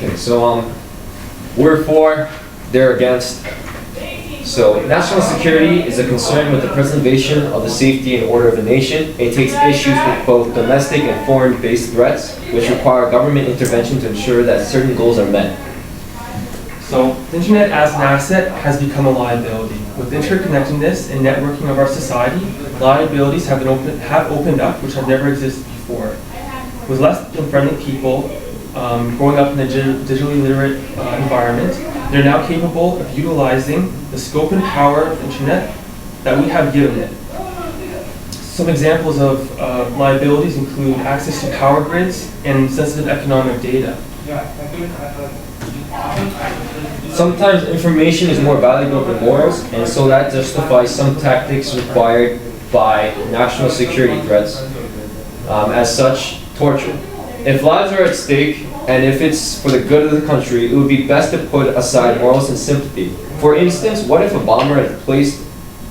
Okay, so we're for, they're against. So national security is a concern with the preservation of the safety and order of the nation. It takes issues with both domestic and foreign-based threats, which require government intervention to ensure that certain goals are met. So the internet as an asset has become a liability. With interconnectedness and networking of our society, liabilities have opened up which have never existed before. With less than friendly people growing up in a digitally literate environment, they're now capable of utilizing the scope and power of the internet that we have given it. Some examples of liabilities include access to power grids and sensitive economic data. Sometimes information is more valuable than morals, and so that justifies some tactics required by national security threats. As such, torture. If lives are at stake, and if it's for the good of the country, it would be best to put aside morals and sympathy. For instance, what if a bomber had placed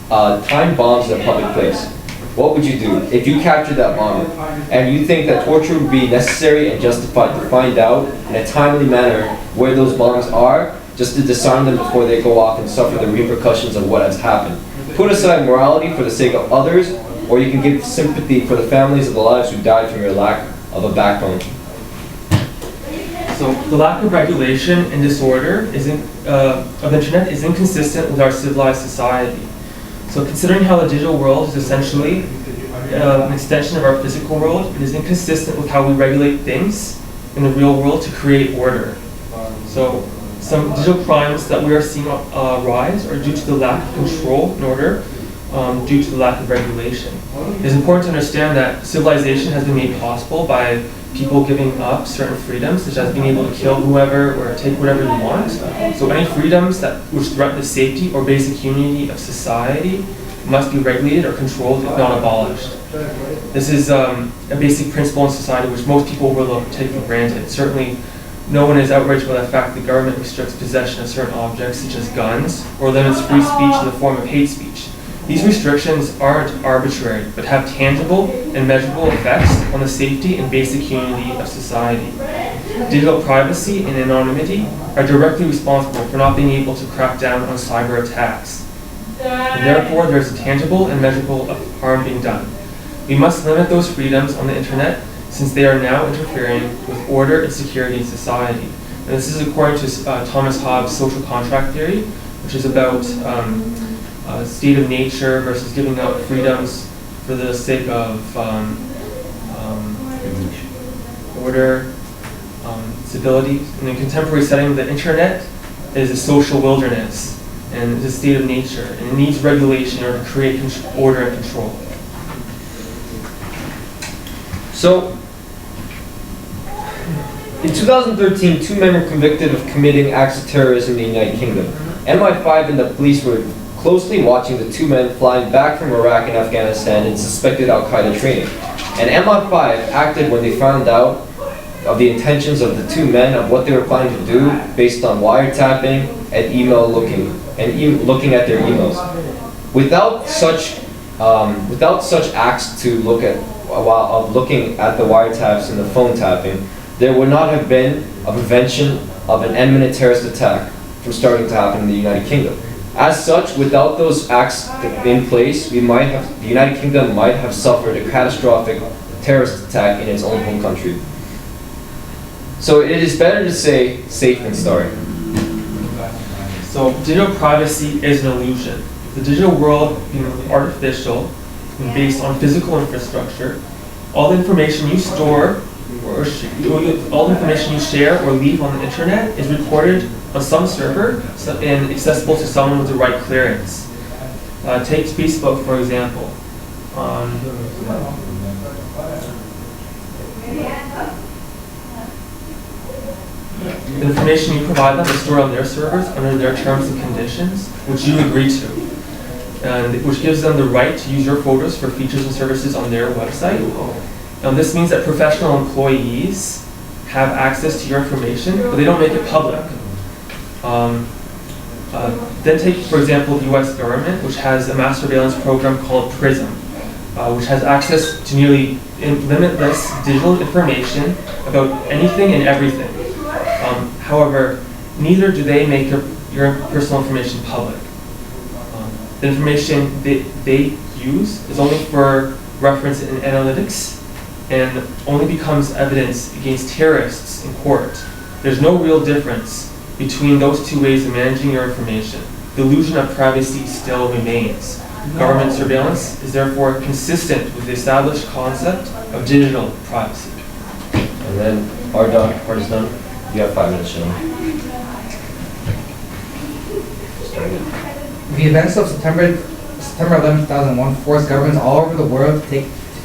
timed bombs in a public place? What would you do if you captured that bomber and you think that torture would be necessary and justified to find out in a timely manner where those bombs are, just to disarm them before they go off and suffer the repercussions of what has happened? Put aside morality for the sake of others, or you can give sympathy for the families of the lives who died from your lack of a backbone. So the lack of regulation and disorder of the internet is inconsistent with our civilized society. So considering how the digital world is essentially an extension of our physical world, it is inconsistent with how we regulate things in the real world to create order. So some digital crimes that we are seeing rise are due to the lack of control and order, due to the lack of regulation. It is important to understand that civilization has been made possible by people giving up certain freedoms, such as being able to kill whoever or take whatever you want. So any freedoms which threaten the safety or basic unity of society must be regulated or controlled, if not abolished. This is a basic principle in society which most people overlook, take for granted. Certainly, no one is outraged by the fact that the government restricts possession of certain objects, such as guns, or limits free speech in the form of hate speech. These restrictions aren't arbitrary, but have tangible and measurable effects on the safety and basic unity of society. Digital privacy and anonymity are directly responsible for not being able to crack down on cyber attacks. And therefore, there is a tangible and measurable harm being done. We must limit those freedoms on the internet, since they are now interfering with order and security in society. And this is according to Thomas Hobbes' social contract theory, which is about state of nature versus giving up freedoms for the sake of order, stability. In a contemporary setting, the internet is a social wilderness and is a state of nature, and it needs regulation in order to create order and control. So, in 2013, 2 men were convicted of committing acts of terrorism in the United Kingdom. MI5 and the police were closely watching the 2 men flying back from Iraq and Afghanistan in suspected Al-Qaeda training. And MI5 acted when they found out of the intentions of the 2 men of what they were planning to do based on wiretapping and looking at their emails. Without such acts to look at while looking at the wiretaps and the phone tapping, there would not have been a prevention of an imminent terrorist attack from starting to happen in the United Kingdom. As such, without those acts in place, the United Kingdom might have suffered a catastrophic terrorist attack in its own home country. So it is better to say safe than sorry. So digital privacy is an illusion. The digital world being artificial and based on physical infrastructure, all the information you store all the information you share or leave on the internet is recorded on some server and accessible to someone with the right clearance. Take Facebook, for example. The information you provide them is stored on their servers under their terms and conditions, which you agree to, and which gives them the right to use your photos for features and services on their website. This means that professional employees have access to your information, but they don't make it public. Then take, for example, the US government, which has a mass surveillance program called PRISM, which has access to nearly limitless digital information about anything and everything. However, neither do they make your personal information public. The information they use is only for reference in analytics and only becomes evidence against terrorists in court. There's no real difference between those two ways of managing your information. The illusion of privacy still remains. Government surveillance is therefore consistent with the established concept of digital privacy. And then our part is done. You have 5 minutes, gentlemen. The events of September 11, 2001 forced governments all over the world to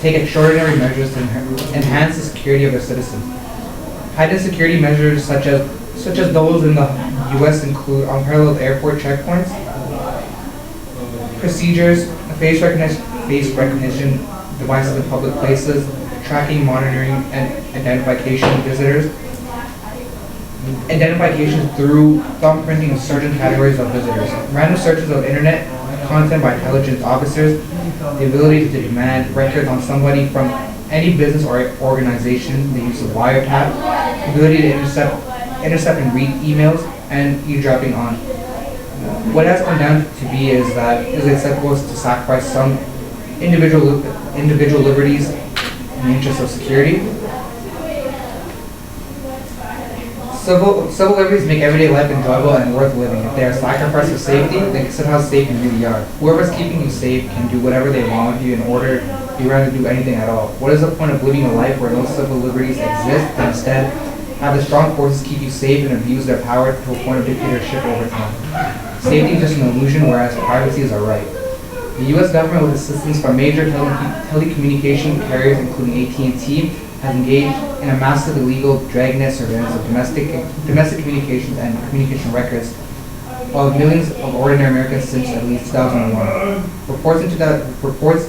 take extraordinary measures to enhance the security of their citizens. Heightened security measures such as those in the U.S. include unparalleled airport checkpoints, procedures, face recognition devices in public places, tracking, monitoring, and identification visitors, identification through thumbprinting of certain categories of visitors, random searches of internet content by intelligence officers, the ability to demand records on somebody from any business or organization, the use of wiretap, the ability to intercept and read emails, and eavesdropping on. What has come down to be is that it is acceptable to sacrifice some individual liberties in the interest of security. Civil liberties make everyday life enjoyable and worth living. If they are sacrificed for safety, then consider how safe you really are. Whoever's keeping you safe can do whatever they want with you in order to rather do anything at all. What is the point of living a life where no civil liberties exist, but instead have the strong forces keep you safe and abuse their power to a point of dictatorship over time? Safety is just an illusion, whereas privacy is a right. The U.S. government, with assistance from major telecommunication carriers, including AT&T, has engaged in a massive illegal dragnet surveillance of domestic communications and communication records of millions of ordinary Americans since at least 2001. Reports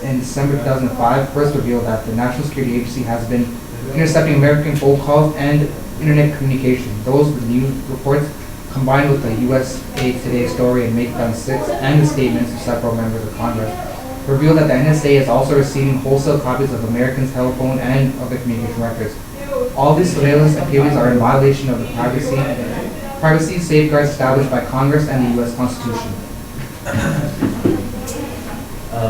in December 2005 first revealed that the National Security Agency has been intercepting American phone calls and internet communication. Those news reports, combined with the USA Today story in May 2006 and the statements of several members of Congress, revealed that the NSA is also receiving wholesale copies of Americans' telephone and other communication records. All these surveillance activities are in violation of the privacy safeguards established by Congress and the U.S. Constitution.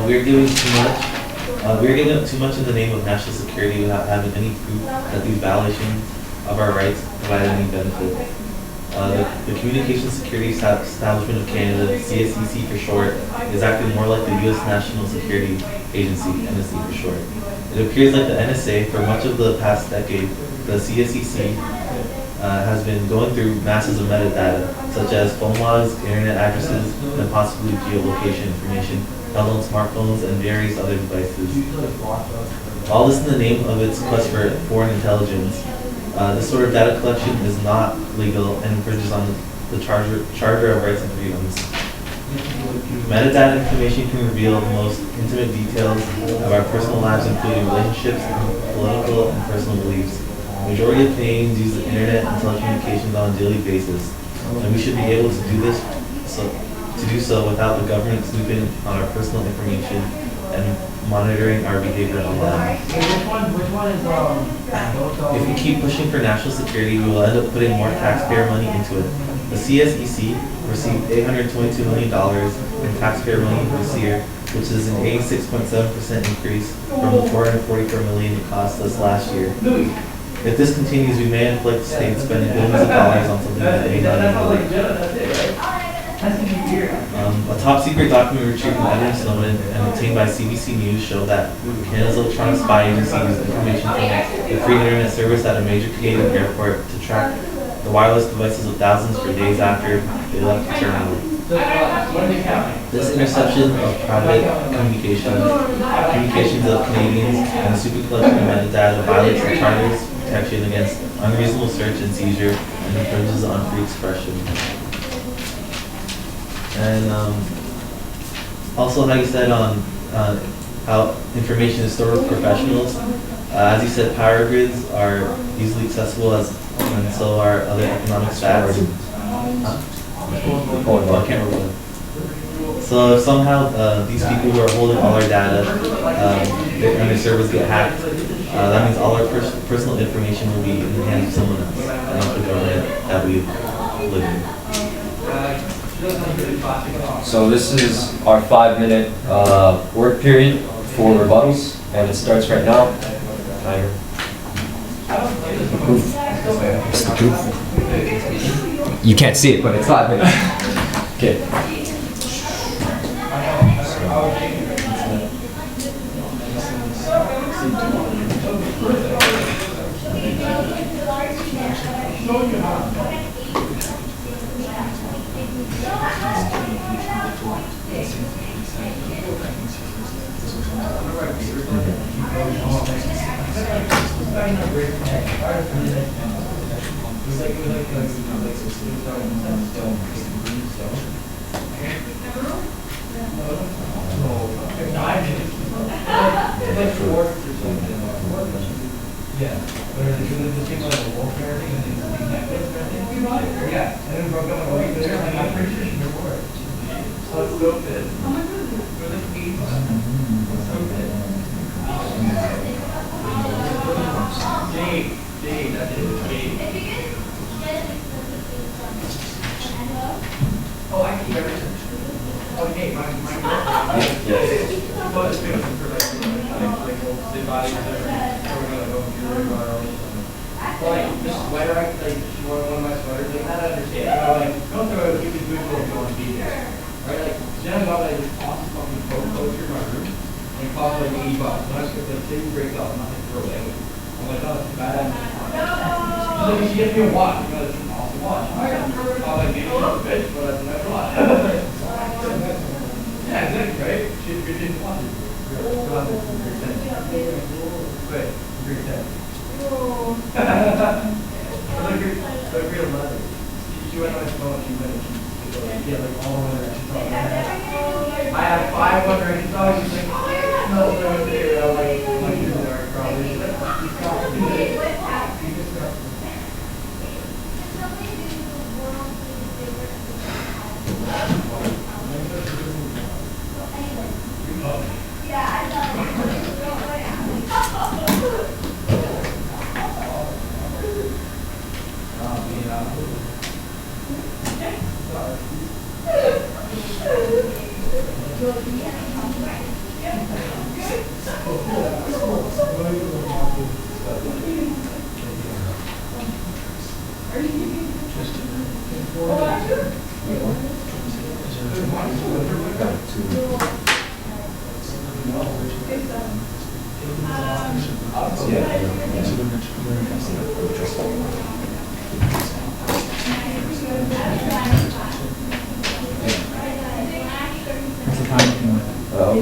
We're giving too much. We're giving up too much in the name of national security without having any proof that these violations of our rights provide any benefit. The Communications Security Establishment of Canada, CSEC for short, is acting more like the U.S. National Security Agency, NSA for short. It appears like the NSA, for much of the past decade, the CSEC has been going through masses of metadata, such as phone logs, internet addresses, and possibly geolocation information held on smartphones and various other devices. All this in the name of its quest for foreign intelligence. This sort of data collection is not legal and infringes on the Charter of Rights and Freedoms. Metadata information can reveal the most intimate details of our personal lives, including relationships, political, and personal beliefs. The majority of Canadians use the internet and telecommunications on a daily basis, and we should be able to do so without the government snooping on our personal information and monitoring our behavior online. If we keep pushing for national security, we will end up putting more taxpayer money into it. The CSEC received $822 million in taxpayer money this year, which is an 86.7% increase from the $444 million it cost us last year. If this continues, we may inflict the state spending billions of dollars on something that may not even work. A top secret document retrieved from Edward Snowden and obtained by CBC News showed that Canada's electronic spy agency used information from the free internet service at a major Canadian airport to track the wireless devices of thousands for days after they left the terminal. This interception of private communications of Canadians, and the super collection of metadata violates the Charter's protection against unreasonable search and seizure and infringes on free expression. And also, how you said on how information is stored with professionals. As you said, power grids are easily accessible, and so are other economic stats. I can't remember. So if somehow these people who are holding all our data and their servers get hacked, that means all our personal information will be in the hands of someone else, not the government that we live in. So this is our 5-minute work period for rebuttals, and it starts right now. Timer. You can't see it, but it's 5 minutes. Okay.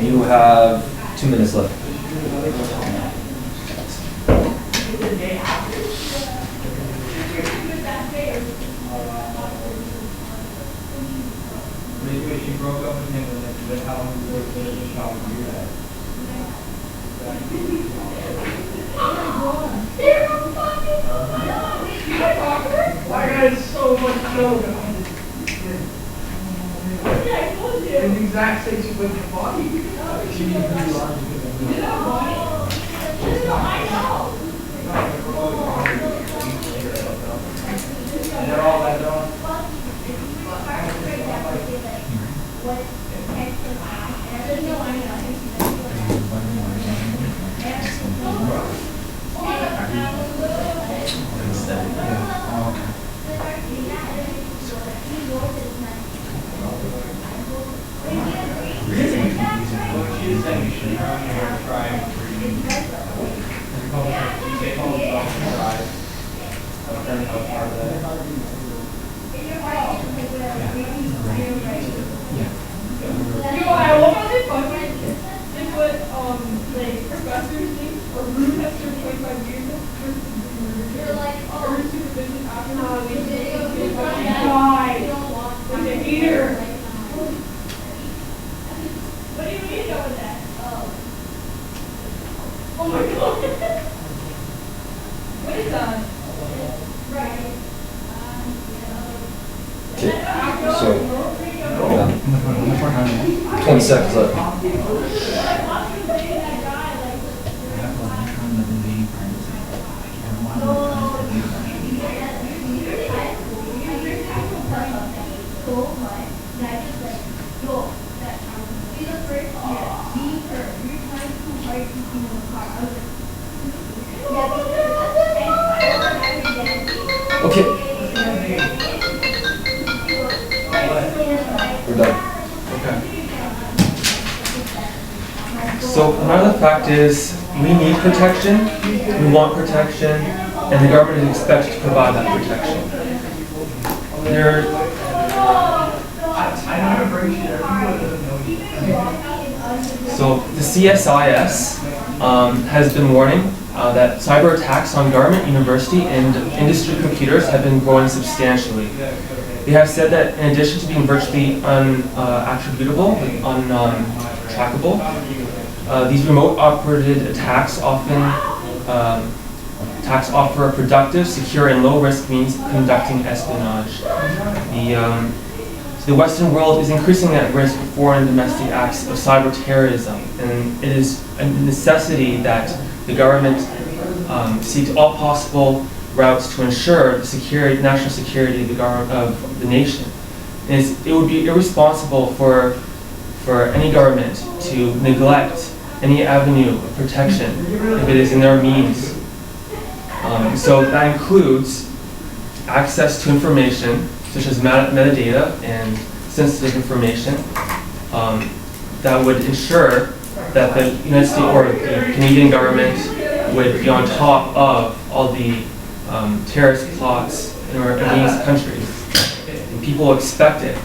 You have 2 minutes left. On the front, how many? 20 seconds left. Okay. We're done. So another fact is we need protection, we want protection, and the government is expected to provide that protection. So the CSIS has been warning that cyber attacks on government, university, and industry computers have been growing substantially. They have said that in addition to being virtually unattributable, untrackable, these remote operated attacks offer a productive, secure, and low-risk means of conducting espionage. The Western world is increasingly at risk for foreign and domestic acts of cyber terrorism, and it is a necessity that the government seeks all possible routes to ensure the security, national security of the nation. And it would be irresponsible for any government to neglect any avenue of protection if it is in their means. So that includes access to information such as metadata and sensitive information that would ensure that the United States or the Canadian government would be on top of all the terrorist plots against countries. And people expect it.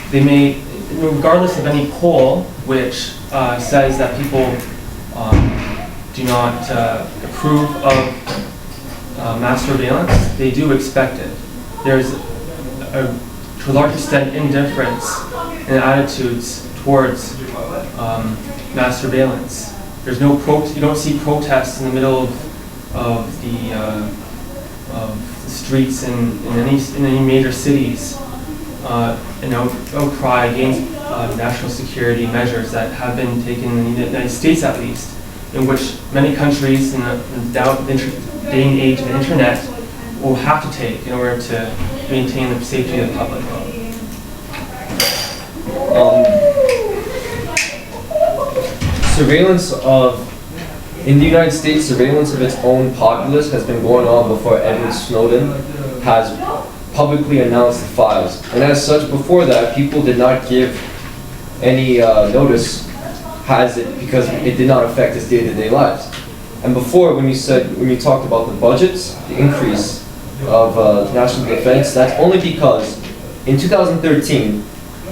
They may, regardless of any poll which says that people do not approve of mass surveillance, they do expect it. There's to a large extent indifference in attitudes towards mass surveillance. There's no you don't see protests in the middle of the streets in any major cities. An outcry against national security measures that have been taken in the United States, at least, in which many countries in the day and age of the internet will have to take in order to maintain the safety of the public. In the United States, surveillance of its own populace has been going on before Edward Snowden has publicly announced the files. And as such, before that, people did not give any notice because it did not affect his day-to-day lives. And before, when you talked about the budgets, the increase of national defense, that's only because in 2013,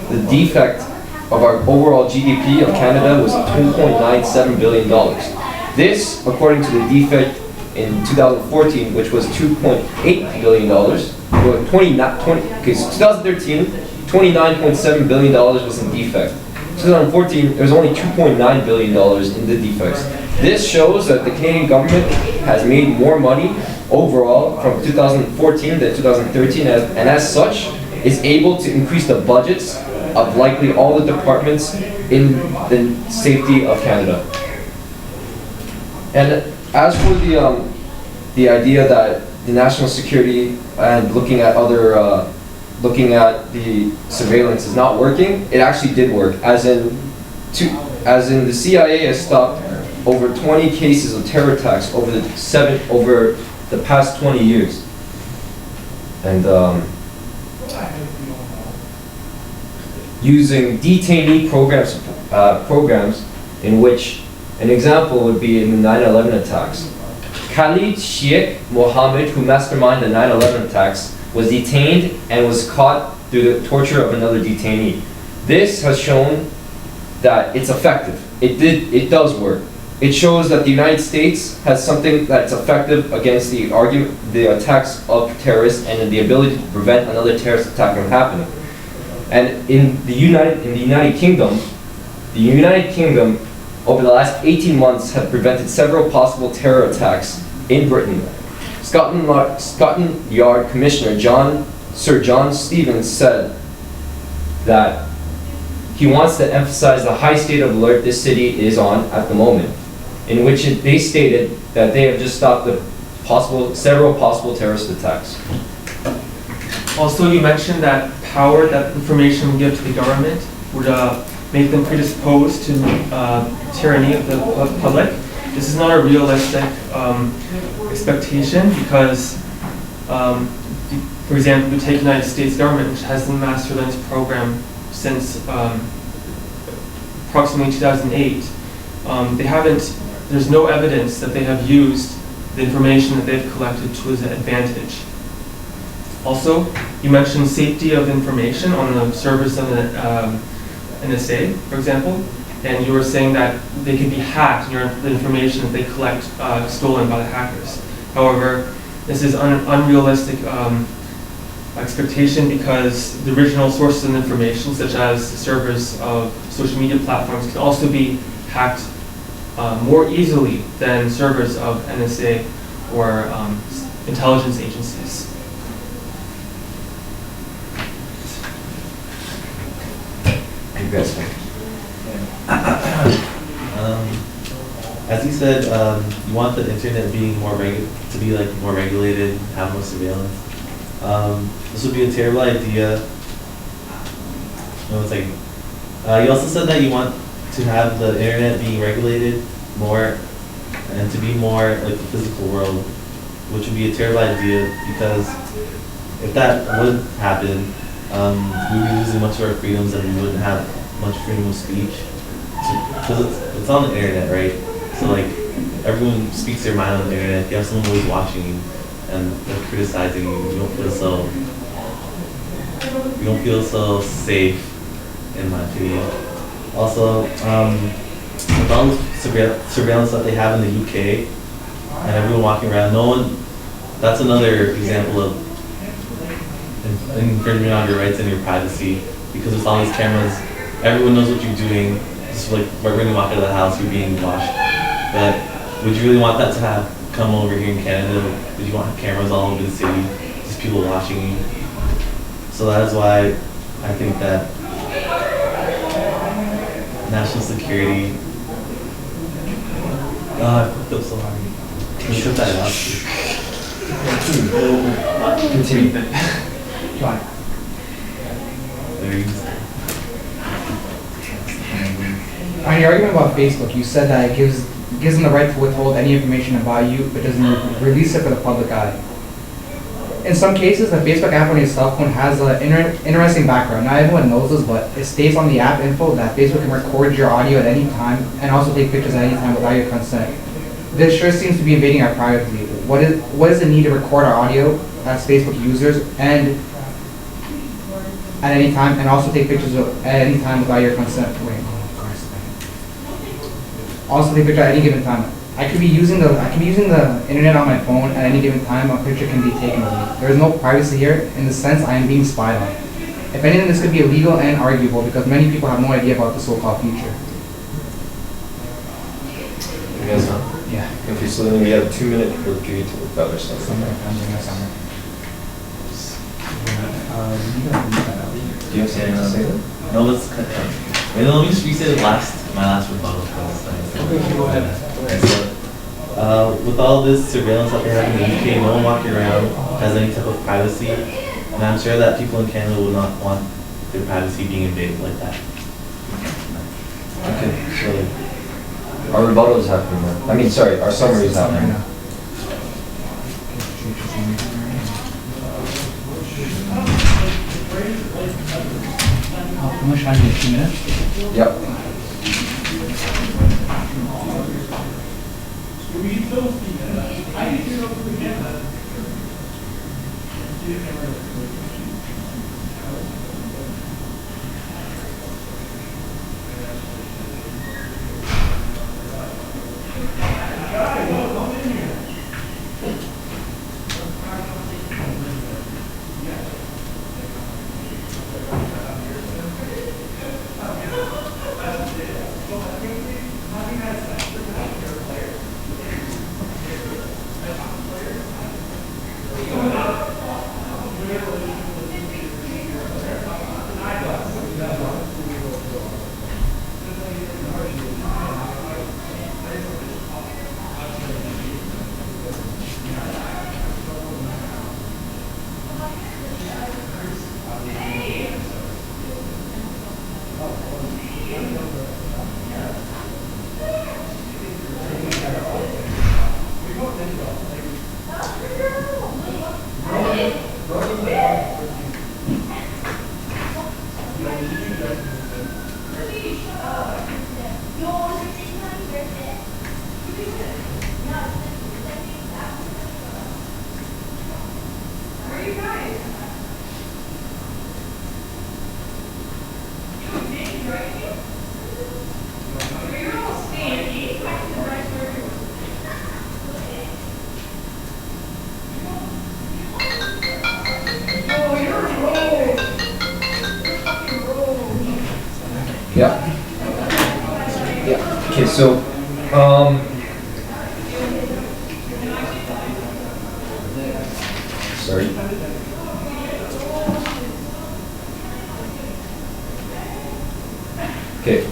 the defect of our overall GDP of Canada was $2.97 billion. This, according to the defect in 2014, which was $2.8 billion, 2013, $29.7 billion was in defect. 2014, there was only $2.9 billion in the defects. This shows that the Canadian government has made more money overall from 2014 to 2013, and as such, is able to increase the budgets of likely all the departments in the safety of Canada. And as for the idea that the national security and looking at the surveillance is not working, it actually did work. As in the CIA has stopped over 20 cases of terror attacks over the past 20 years. And using detainee programs in which an example would be in the 9/11 attacks. Khalid Sheikh Mohammed, who masterminded the 9/11 attacks, was detained and was caught through the torture of another detainee. This has shown that it's effective. It does work. It shows that the United States has something that's effective against the attacks of terrorists and the ability to prevent another terrorist attack from happening. And in the United Kingdom, over the last 18 months have prevented several possible terror attacks in Britain. Scotland Yard Commissioner Sir John Stevens said that He wants to emphasize the high state of alert this city is on at the moment, in which they stated that they have just stopped several possible terrorist attacks. Also, you mentioned that power that information would give to the government would make them predisposed to tyranny of the public. This is not a realistic expectation because, for example, you take the United States government, which has the mass surveillance program since approximately 2008. There's no evidence that they have used the information that they've collected to its advantage. Also, you mentioned safety of information on the servers of the NSA, for example, and you were saying that they could be hacked, the information that they collect stolen by the hackers. However, this is unrealistic expectation because the original sources of information, such as the servers of social media platforms, can also be hacked more easily than servers of NSA or intelligence agencies. As you said, you want the internet being more to be like more regulated, have more surveillance. This would be a terrible idea. No, it's like you also said that you want to have the internet being regulated more and to be more like the physical world, which would be a terrible idea because if that would happen, we would be losing much of our freedoms and we wouldn't have much freedom of speech. Because it's on the internet, right? So like everyone speaks their mind on the internet. If you have someone always watching you and they're criticizing you, you don't feel so safe, in my opinion. Also, with all the surveillance that they have in the UK and everyone walking around, that's another example of infringement on your rights and your privacy, because with all these cameras, everyone knows what you're doing. Just like right when you walk out of the house, you're being watched. But would you really want that to come over here in Canada? Would you want cameras all over the city, just people watching you? So that is why I think that national security. I feel so hard. Can you put that out? Continue. There you go. On your argument about Facebook, you said that it gives them the right to withhold any information about you, but doesn't release it for the public eye. In some cases, the Facebook app on your cell phone has an interesting background. Not everyone knows this, but it states on the app info that Facebook can record your audio at any time and also take pictures at any time without your consent. This sure seems to be invading our privacy. What is the need to record our audio as Facebook users and at any time, and also take pictures at any time without your consent? Also take picture at any given time. I could be using the internet on my phone at any given time. A picture can be taken of me. There is no privacy here in the sense I am being spied on. If anything, this could be illegal and arguable because many people have no idea about the so-called future. You guys know? Yeah. Okay, so then we have 2 minutes for period to look other stuff. Do you have something to say then? No, let's cut down. Wait, let me just restate my last rebuttal. Okay, go ahead. So, with all this surveillance that they have in the UK, no one walking around has any type of privacy, and I'm sure that people in Canada would not want their privacy being invaded like that. Okay, so our rebuttal is happening now. I mean, sorry, our summary is happening now. How much time do you have? 2 minutes? Yep. Yeah. Yeah. Okay, so, sorry. Okay.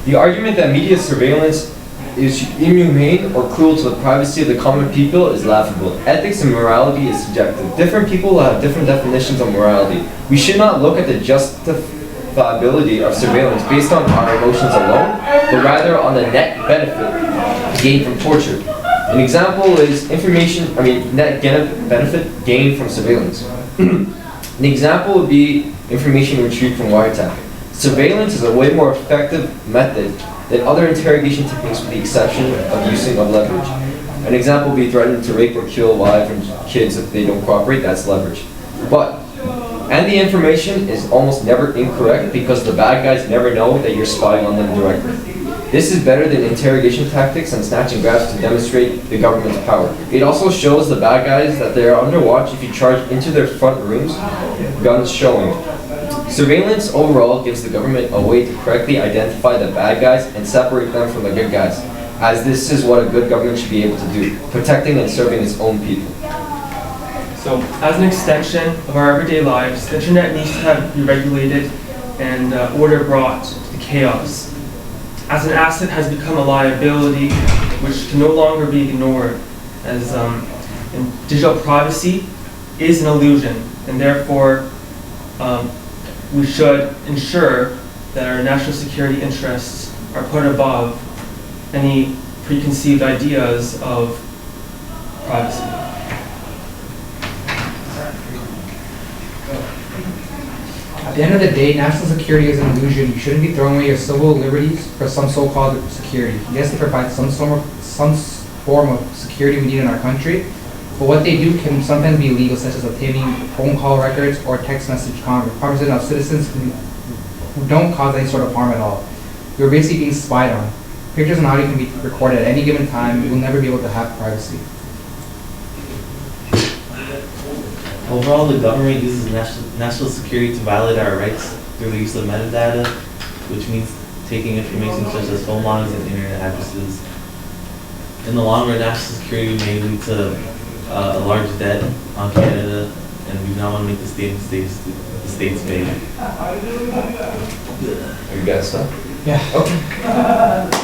The argument that media surveillance is inhumane or cruel to the privacy of the common people is laughable. Ethics and morality is subjective. Different people will have different definitions of morality. We should not look at the justifiability of surveillance based on our emotions alone, but rather on the net benefit gained from torture. An example is net benefit gained from surveillance. An example would be information retrieved from wiretapping. Surveillance is a way more effective method than other interrogation techniques with the exception of using of leverage. An example would be threatening to rape or kill wives and kids if they don't cooperate, that's leverage. And the information is almost never incorrect because the bad guys never know that you're spying on them directly. This is better than interrogation tactics and snatch and grabs to demonstrate the government's power. It also shows the bad guys that they are under watch if you charge into their front rooms, guns showing. Surveillance overall gives the government a way to correctly identify the bad guys and separate them from the good guys, as this is what a good government should be able to do, protecting and serving its own people. So, as an extension of our everyday lives, the internet needs to be regulated and order brought to chaos. As an asset has become a liability which can no longer be ignored, as digital privacy is an illusion, and therefore we should ensure that our national security interests are put above any preconceived ideas of privacy. At the end of the day, national security is an illusion. You shouldn't be throwing away your civil liberties for some so-called security. Yes, they provide some form of security we need in our country, but what they do can sometimes be illegal, such as obtaining phone call records or text message conversation of citizens who don't cause any sort of harm at all. You're basically being spied on. Pictures and audio can be recorded at any given time. You will never be able to have privacy. Overall, the government uses national security to violate our rights through the use of metadata, which means taking information such as phone logs and internet addresses. In the long run, national security may lead to a large debt on Canada, and we now want to make the states pay. You guys done? Yeah. Okay.